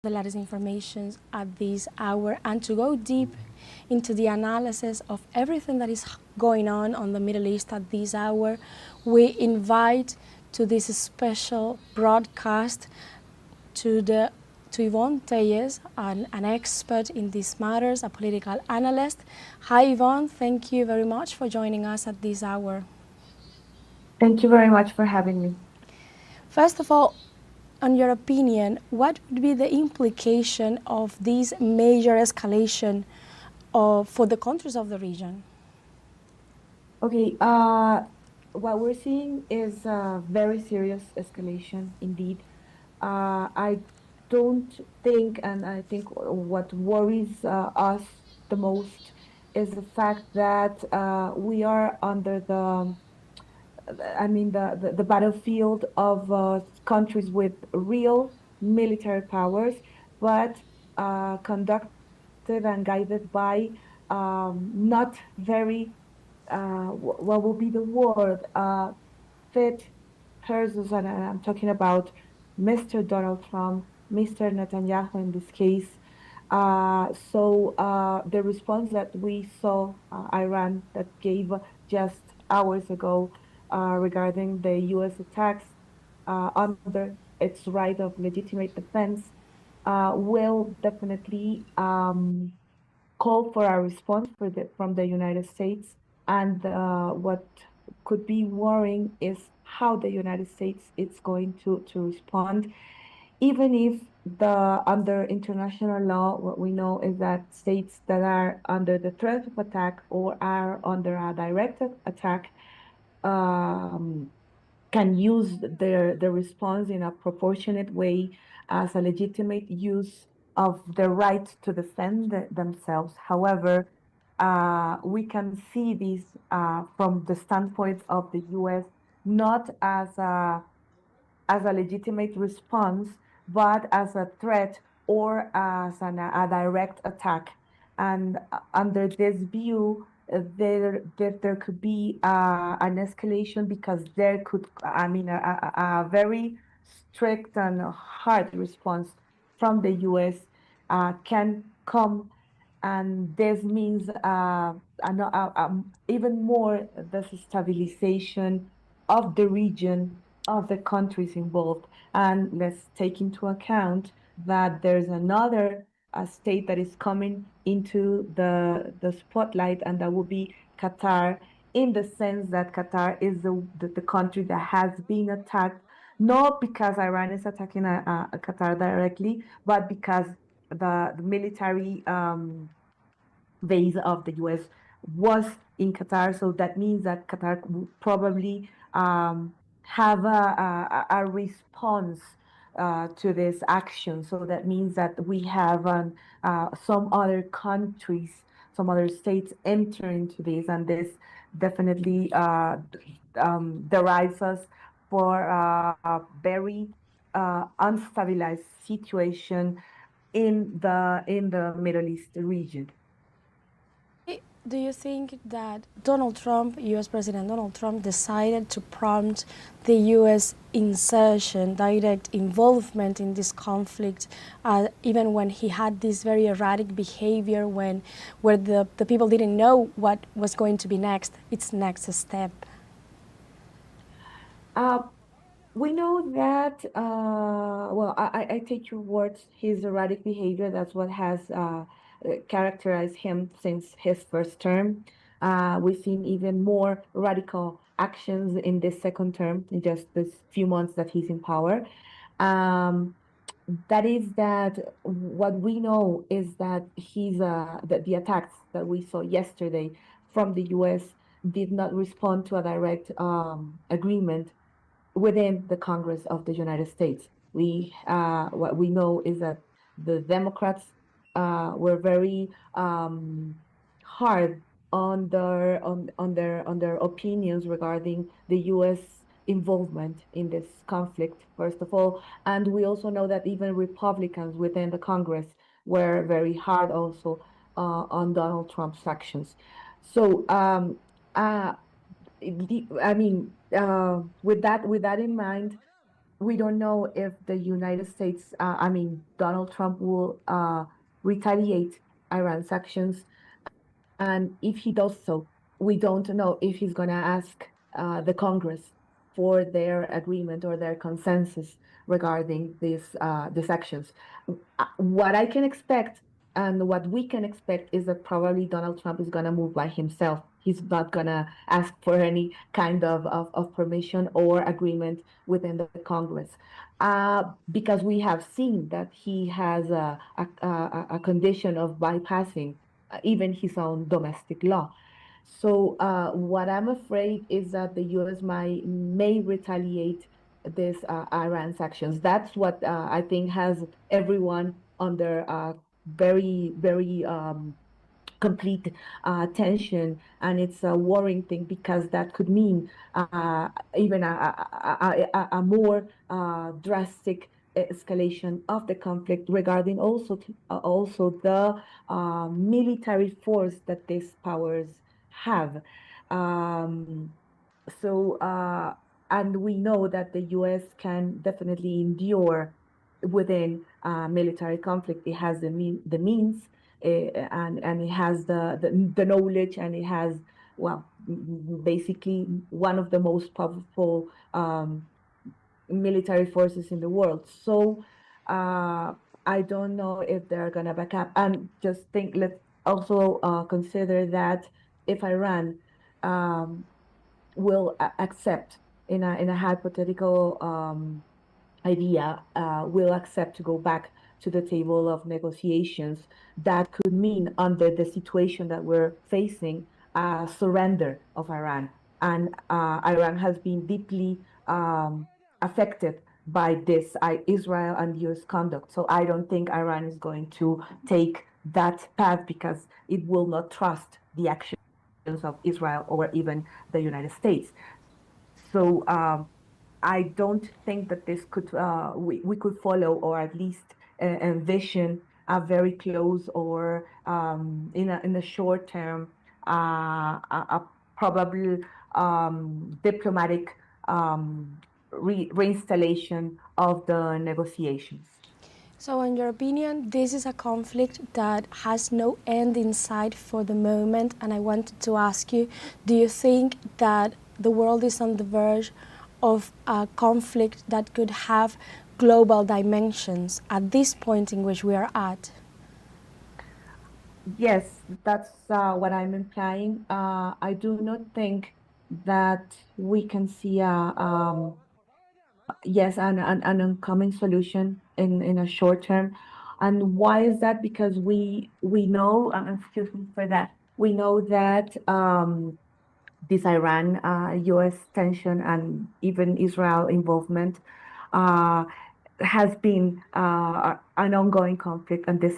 the latest information at this hour and to go deep into the analysis of everything that is going on the Middle East at this hour, we invite to this special broadcast to Yvonne Tellez, an expert in these matters, a political analyst. Hi Yvonne, thank you very much for joining us at this hour. Thank you very much for having me. First of all, on your opinion, what would be the implication of this major escalation for the countries of the region? Okay, what we're seeing is a very serious escalation indeed. I don't think, and I think what worries us the most is the fact that we are under the battlefield of countries with real military powers, but conducted and guided by not very, what will be the word, fit persons, and I'm talking about Mr. Donald Trump, Mr. Netanyahu in this case. The response that we saw Iran that gave just hours ago regarding the U.S. attacks under its right of legitimate defense will definitely call for a response from the United States. And what could be worrying is how the United States is going to respond, even if under international law, what we know is that states that are under the threat of attack or are under a direct attack um, can use their response in a proportionate way as a legitimate use of the right to defend themselves. However, we can see this from the standpoint of the U.S. not as a legitimate response, but as a threat or as a direct attack. And under this view, there could be an escalation because there could, a very strict and hard response from the U.S. Can come, and this means even more destabilization of the region, of the countries involved. And let's take into account that there's another state that is coming into the spotlight, and that will be Qatar, in the sense that Qatar is the country that has been attacked, not because Iran is attacking Qatar directly, but because the military base of the US was in Qatar. So that means that Qatar will probably have a response to this action. So that means that we have some other countries, some other states enter into this, and this definitely derives us for a very unstabilized situation in the Middle East region. Why do you think that Donald Trump, US President Donald Trump, decided to prompt the US insertion, direct involvement in this conflict, even when he had this very erratic behavior where the people didn't know what was going to be next, its next step? Uh, we know that, I take your words, his erratic behavior, that's what has characterized him since his first term. We've seen even more radical actions in this second term, in just this few months that he's in power. Um, that is that what we know is that the attacks that we saw yesterday from the US did not respond to a direct agreement within the Congress of the United States. What we know is that the Democrats were very hard on their opinions regarding the U.S. involvement in this conflict, first of all. And we also know that even Republicans within the Congress were very hard also on Donald Trump's actions. So uh, with that in mind, we don't know if the United States, I mean, Donald Trump will retaliate Iran's actions. And if he does so, we don't know if he's going to ask the Congress for their agreement or their consensus regarding these actions. What I can expect and what we can expect is that probably Donald Trump is going to move by himself. He's not going to ask for any kind of permission or agreement within the Congress. Because we have seen that he has a condition of bypassing even his own domestic law. So what I'm afraid is that the U.S. may retaliate this Iran's actions. That's what I think has everyone under very complete tension, and it's a worrying thing because that could mean even a more drastic escalation of the conflict regarding also the military force that these powers have. Um, so, and we know that the U.S. can definitely endure within military conflict. It has the means, and it has the knowledge, and it has, well, basically one of the most powerful military forces in the world. So I don't know if they're gonna back up. And just think, let's also consider that if Iran um, will accept in a hypothetical idea, will accept to go back to the table of negotiations, that could mean, under the situation that we're facing, a surrender of Iran. And Iran has been deeply affected by this Israel and US conduct. So I don't think Iran is going to take that path because it will not trust the actions of Israel or even the United States. So I don't think that this could we could follow, or at least envision a very close, or in a short term, a probable diplomatic reinstallation of the negotiations. So, in your opinion, this is a conflict that has no end in sight for the moment, and I wanted to ask you, do you think that the world is on the verge of a conflict that could have global dimensions at this point in which we are at? Yes, that's what I'm implying. I do not think that we can see yes, an oncoming solution in a short term. And why is that? Because we know, excuse me for that, we know that this Iran US tension and even Israel involvement uh, has been an ongoing conflict, and this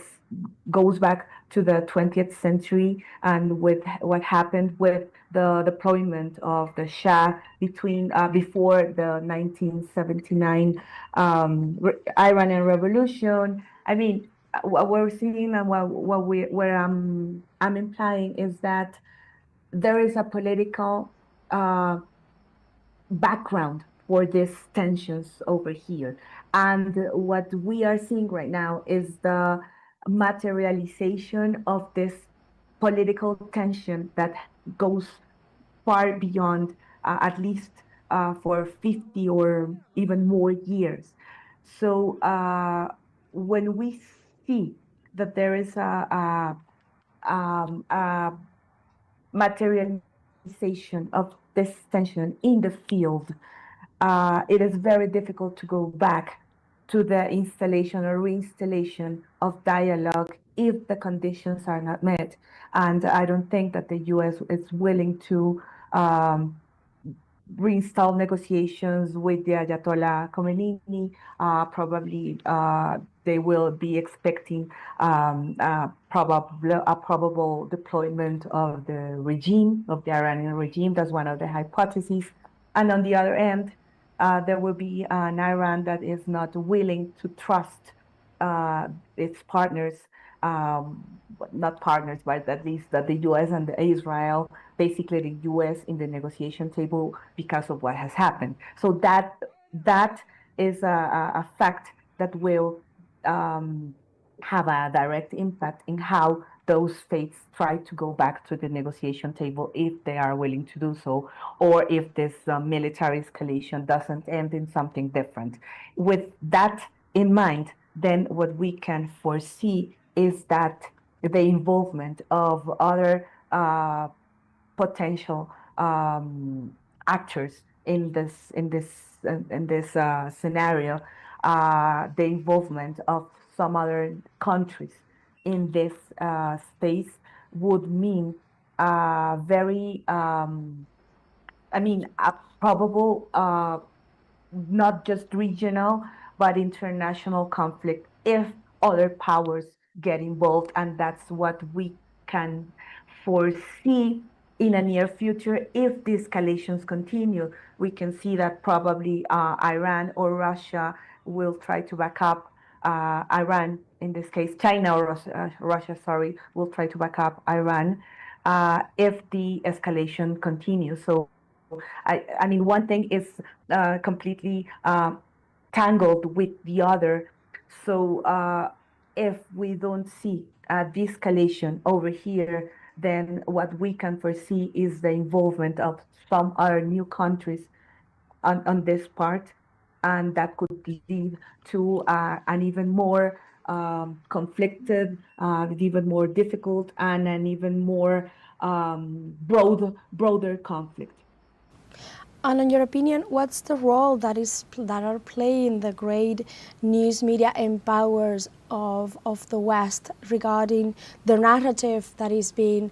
goes back to the 20th century, and with what happened with the deployment of the Shah between before the 1979 Iranian Revolution. I mean, what we're seeing and where I'm implying is that there is a political uh, background for these tensions over here. And what we are seeing right now is the materialization of this political tension that goes far beyond at least for 50 or even more years. So when we see that there is a materialization of this tension in the field, it is very difficult to go back to the installation or reinstallation of dialogue if the conditions are not met. And I don't think that the US is willing to um, reinstall negotiations with the Ayatollah Khomeini. Probably they will be expecting a probable deployment of the regime, of the Iranian regime. That's one of the hypotheses. And on the other end, there will be an Iran that is not willing to trust uh, its partners, not partners, but at least that the US and the Israel, basically the US in the negotiation table because of what has happened. So that is a fact that will um, have a direct impact in how those states try to go back to the negotiation table if they are willing to do so, or if this military escalation doesn't end in something different. With that in mind, then what we can foresee is that the involvement of other potential actors in this scenario, the involvement of some other countries in this space would mean very, I mean, a probable not just regional, but international conflict if other powers get involved. And that's what we can foresee in a near future if the escalations continue. We can see that probably Iran or Russia will try to back up Iran, in this case, China or Russia, sorry, will try to back up Iran if the escalation continues. So I mean, one thing is completely tangled with the other. So if we don't see de-escalation over here, then what we can foresee is the involvement of some other new countries on this part, and that could lead to an even more conflicted, even more difficult, and an even more broader conflict. And in your opinion, what's the role that are playing the great news media empowers of the West regarding the narrative that is being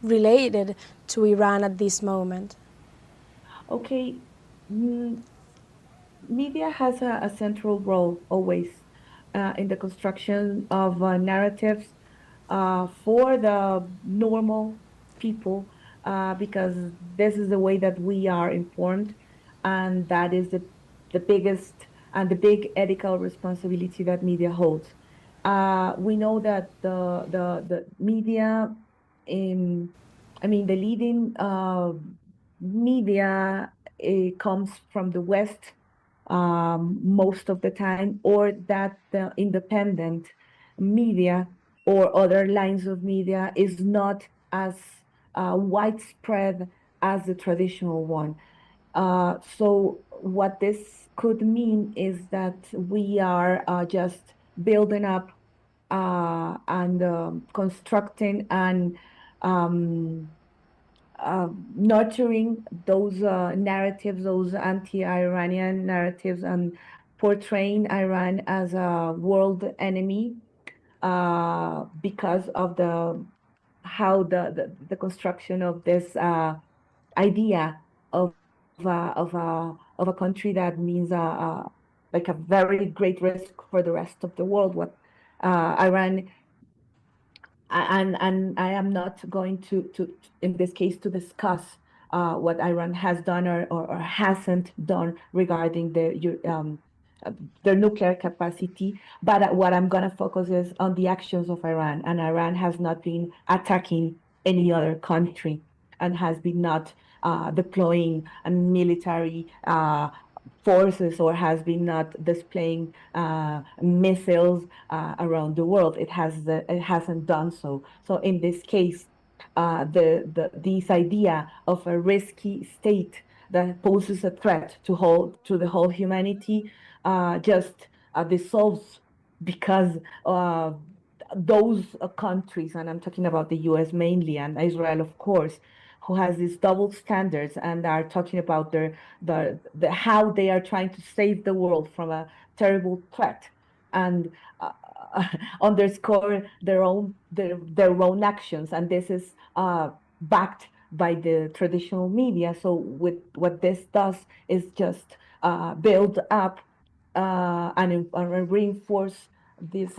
related to Iran at this moment? Okay, mm, media has a central role always in the construction of narratives for the normal people because this is the way that we are informed, and that is the biggest and the big ethical responsibility that media holds. We know that the media in, I mean, the leading media comes from the West most of the time, or that the independent media or other lines of media is not as widespread as the traditional one. So what this could mean is that we are just building up and constructing and um, nurturing those narratives, those anti-Iranian narratives, and portraying Iran as a world enemy because of the how the construction of this idea of a country that means like a very great risk for the rest of the world. What Iran and I am not going to in this case to discuss what Iran has done or hasn't done regarding uh, their nuclear capacity. But what I'm going to focus is on the actions of Iran. And Iran has not been attacking any other country and has been not deploying a military forces or has been not displaying missiles around the world. It hasn't done so. So in this case, this idea of a risky state that poses a threat to the whole humanity just dissolves because those countries, and I'm talking about the U.S. mainly and Israel, of course, who has these double standards and are talking about the how they are trying to save the world from a terrible threat and uh, underscore their own actions, and this is backed by the traditional media. So with what this does is just build up and reinforce these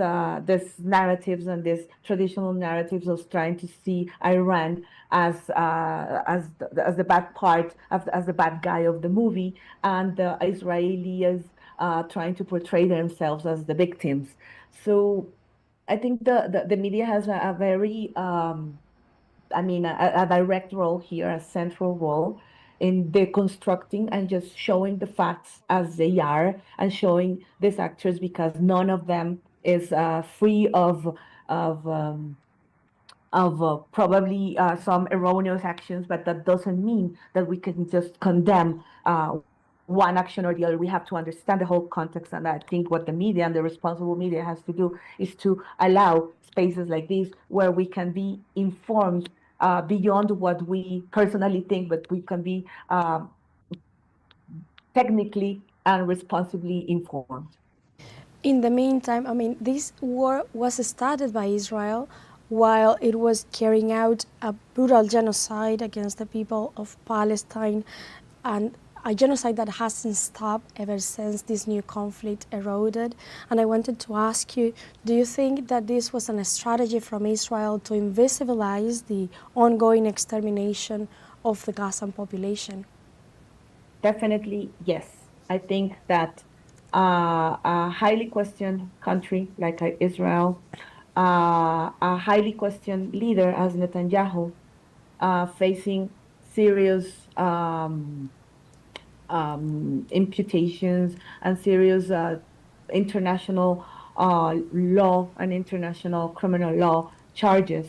narratives and these traditional narratives of trying to see Iran as the bad part as the bad guy of the movie, and the Israelis trying to portray themselves as the victims. So I think the media has a very I mean, a direct role here, a central role. in deconstructing and just showing the facts as they are, and showing these actors, because none of them is free of probably some erroneous actions, but that doesn't mean that we can just condemn one action or the other. We have to understand the whole context, and I think what the media and the responsible media has to do is to allow spaces like this where we can be informed beyond what we personally think, but we can be technically and responsibly informed. In the meantime, I mean, this war was started by Israel while it was carrying out a brutal genocide against the people of Palestine, and a genocide that hasn't stopped ever since this new conflict eroded. And I wanted to ask you, do you think that this was a strategy from Israel to invisibilize the ongoing extermination of the Gazan population? Definitely, yes. I think that a highly questioned country like Israel, a highly questioned leader as Netanyahu, facing serious imputations and serious international law and international criminal law charges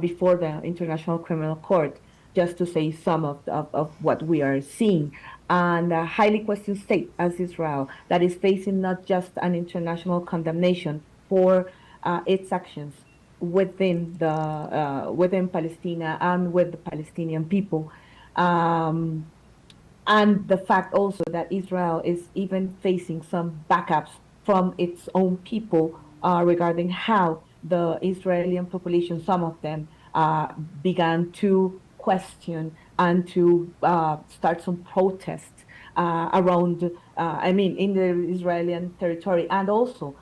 before the International Criminal Court, just to say some of what we are seeing. And a highly questioned state as Israel, that is facing not just an international condemnation for its actions within Palestine and with the Palestinian people. Um, and the fact also that Israel is even facing some backups from its own people regarding how the Israeli population, some of them, began to question and to start some protests around, I mean, in the Israeli territory, and also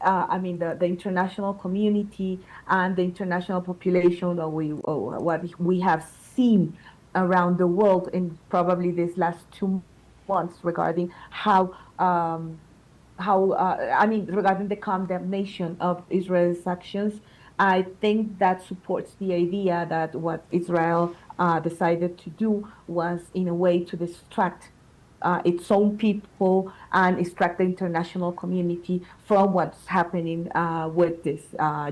I mean, the international community and the international population that what we have seen around the world in probably these last 2 months regarding I mean, regarding the condemnation of Israel's actions. I think that supports the idea that what Israel decided to do was, in a way, to distract its own people and extract the international community from what's happening with this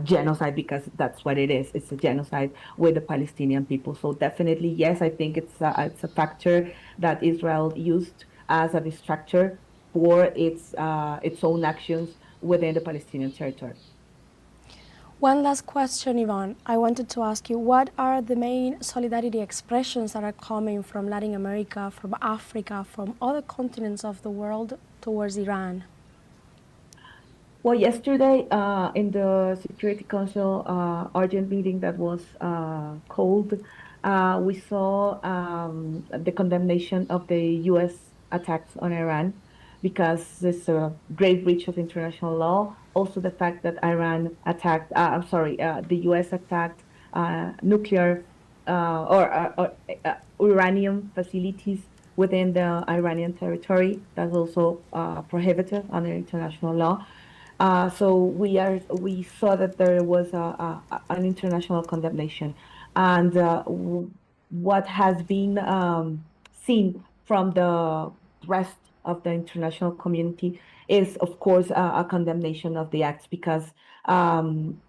genocide, because that's what it is. It's a genocide with the Palestinian people. So definitely, yes, I think it's a factor that Israel used as a distractor for its own actions within the Palestinian territory. One last question, Yvonne. I wanted to ask you, what are the main solidarity expressions that are coming from Latin America, from Africa, from other continents of the world towards Iran? Well, yesterday in the Security Council urgent meeting that was called, we saw the condemnation of the U.S. attacks on Iran, because it's a grave breach of international law. Also, the fact that the U.S. attacked nuclear uranium facilities within the Iranian territory. That's also prohibited under international law. So we saw that there was an international condemnation, and what has been seen from the rest of the international community is, of course, a condemnation of the acts, because um,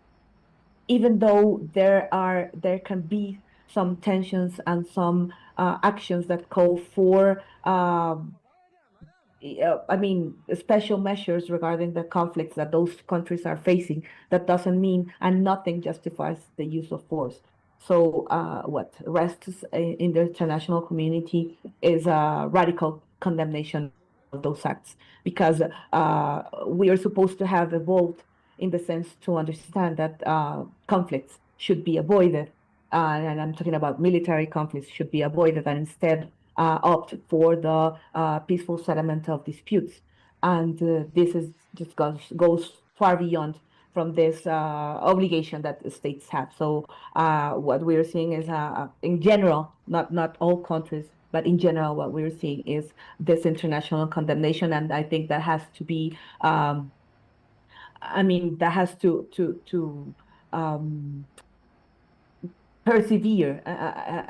even though there can be some tensions and some actions that call for I mean, special measures regarding the conflicts that those countries are facing, that doesn't mean, and nothing justifies the use of force. So, what rests in the international community is a radical condemnation of those acts, because we are supposed to have evolved in the sense to understand that conflicts should be avoided, and I'm talking about military conflicts should be avoided, and instead opt for the peaceful settlement of disputes. And this is just goes far beyond from this obligation that the states have. So what we're seeing is, in general, not all countries, but in general, what we're seeing is this international condemnation, and I think that has to be, I mean, that has to um, persevere.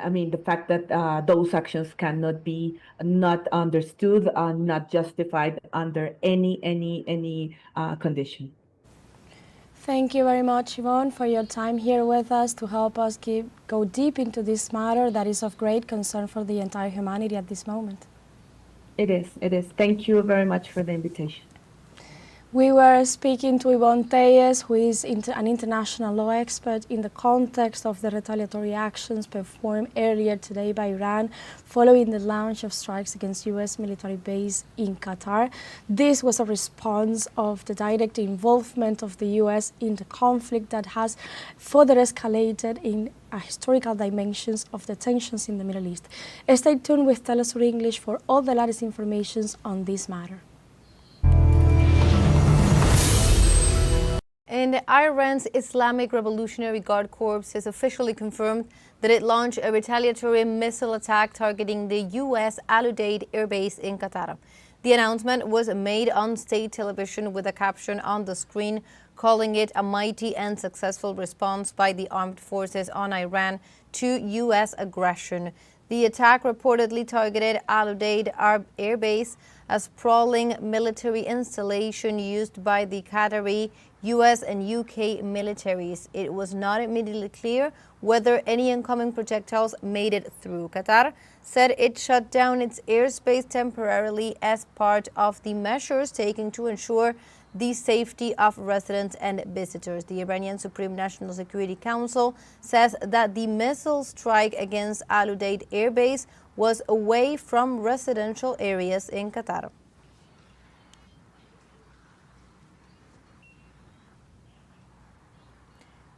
I mean, the fact that those actions cannot be not understood, not justified under any condition. Thank you very much, Yvonne, for your time here with us to help us go deep into this matter that is of great concern for the entire humanity at this moment. It is. It is. Thank you very much for the invitation. We were speaking to Yvonne Tellez, who is an international law expert in the context of the retaliatory actions performed earlier today by Iran following the launch of strikes against U.S. military base in Qatar. This was a response of the direct involvement of the U.S. in the conflict that has further escalated in historical dimensions of the tensions in the Middle East. Stay tuned with teleSUR English for all the latest information on this matter. And Iran's Islamic Revolutionary Guard Corps has officially confirmed that it launched a retaliatory missile attack targeting the U.S. Al Udeid Air Base in Qatar. The announcement was made on state television with a caption on the screen calling it a mighty and successful response by the armed forces on Iran to U.S. aggression. The attack reportedly targeted Al Udeid Air Base, a sprawling military installation used by the Qatari, U.S. and UK militaries. It was not immediately clear whether any incoming projectiles made it through. Qatar said it shut down its airspace temporarily as part of the measures taken to ensure the safety of residents and visitors. The Iranian Supreme National Security Council says that the missile strike against Al Udeid Air Base was away from residential areas in Qatar.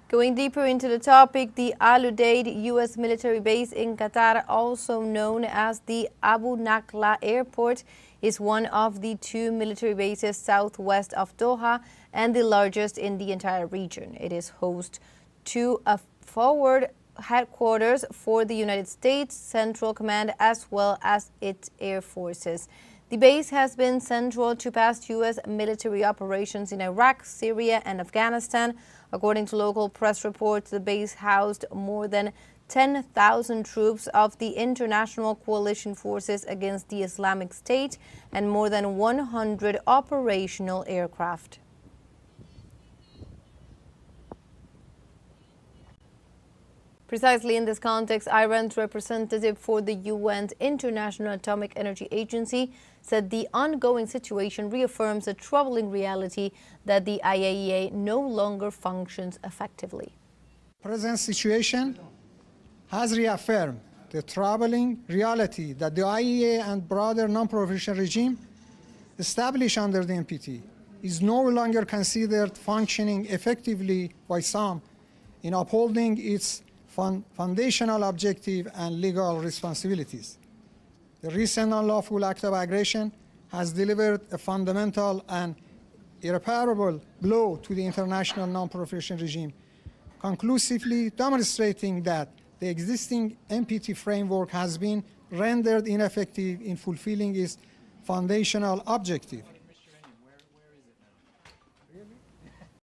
Going deeper into the topic, the Al Udeid U.S. military base in Qatar, also known as the Abu Nakla Airport, is one of the two military bases southwest of Doha and the largest in the entire region. It is host to a forward headquarters for the United States Central Command as well as its air forces. The base has been central to past U.S. military operations in Iraq, Syria, and Afghanistan. According to local press reports, the base housed more than 10,000 troops of the international coalition forces against the Islamic State and more than 100 operational aircraft. Precisely in this context, Iran's representative for the UN's International Atomic Energy Agency said the ongoing situation reaffirms a troubling reality that the IAEA no longer functions effectively. The present situation has reaffirmed the troubling reality that the IAEA and broader non-proliferation regime established under the NPT is no longer considered functioning effectively by some in upholding its foundational objective and legal responsibilities. The recent unlawful act of aggression has delivered a fundamental and irreparable blow to the international non-proliferation regime, conclusively demonstrating that the existing NPT framework has been rendered ineffective in fulfilling its foundational objective.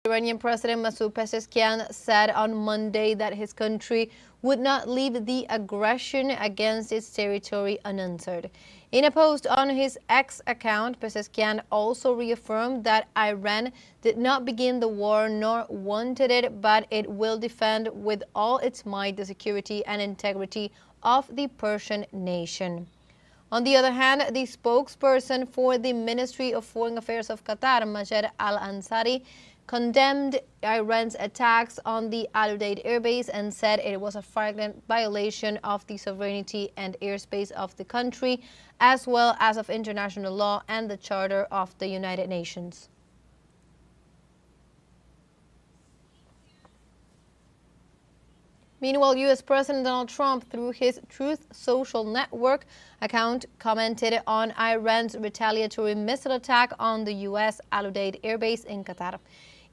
Iranian President Masoud Pezeshkian said on Monday that his country would not leave the aggression against its territory unanswered. In a post on his X account, Pezeshkian also reaffirmed that Iran did not begin the war nor wanted it, but it will defend with all its might the security and integrity of the Persian nation. On the other hand, the spokesperson for the Ministry of Foreign Affairs of Qatar, Majed Al-Ansari, condemned Iran's attacks on the Al Udeid airbase and said it was a flagrant violation of the sovereignty and airspace of the country, as well as of international law and the Charter of the United Nations. Meanwhile, U.S. President Donald Trump, through his Truth Social Network account, commented on Iran's retaliatory missile attack on the U.S. Al Udeid airbase in Qatar.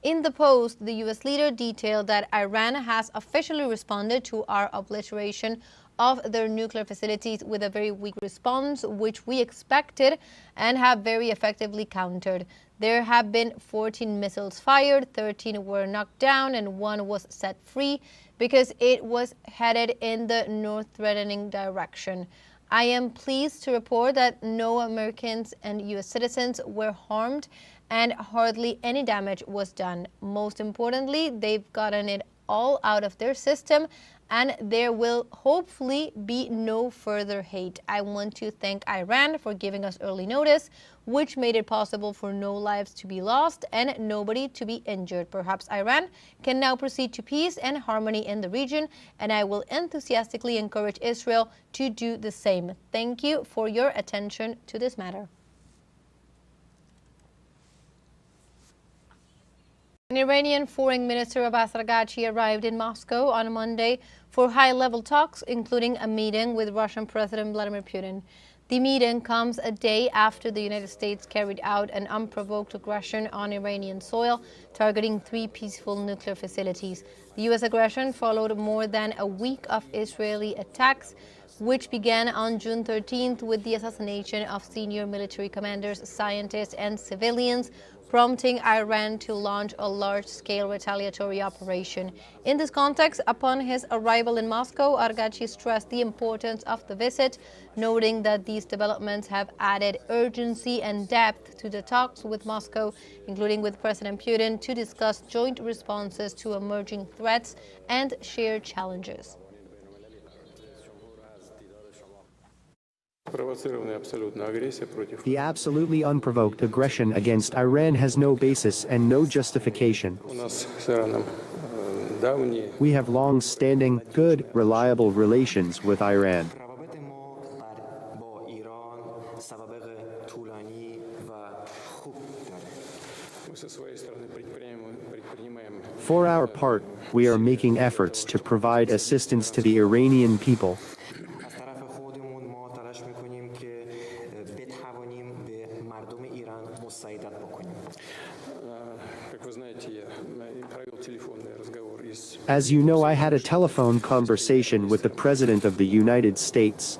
In the post, the U.S. leader detailed that Iran has officially responded to our obliteration of their nuclear facilities with a very weak response, which we expected and have very effectively countered. There have been 14 missiles fired, 13 were knocked down, and 1 was set free because it was headed in the north-threatening direction. I am pleased to report that no Americans and U.S. citizens were harmed and hardly any damage was done. Most importantly, they've gotten it all out of their system, and there will hopefully be no further hate. I want to thank Iran for giving us early notice, which made it possible for no lives to be lost and nobody to be injured. Perhaps Iran can now proceed to peace and harmony in the region, and I will enthusiastically encourage Israel to do the same. Thank you for your attention to this matter. An Iranian Foreign Minister Abbas Araghchi arrived in Moscow on Monday for high-level talks, including a meeting with Russian President Vladimir Putin. The meeting comes a day after the United States carried out an unprovoked aggression on Iranian soil, targeting 3 peaceful nuclear facilities. The U.S. aggression followed more than a week of Israeli attacks, which began on June 13th with the assassination of senior military commanders, scientists, and civilians, prompting Iran to launch a large-scale retaliatory operation. In this context, upon his arrival in Moscow, Araghchi stressed the importance of the visit, noting that these developments have added urgency and depth to the talks with Moscow, including with President Putin, to discuss joint responses to emerging threats and shared challenges. The absolutely unprovoked aggression against Iran has no basis and no justification. We have long-standing, good, reliable relations with Iran. For our part, we are making efforts to provide assistance to the Iranian people. As you know, I had a telephone conversation with the President of the United States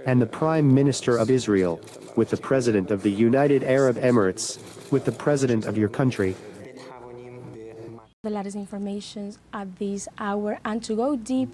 and the Prime Minister of Israel, with the President of the United Arab Emirates, with the President of your country. The latest information at this hour, and to go deep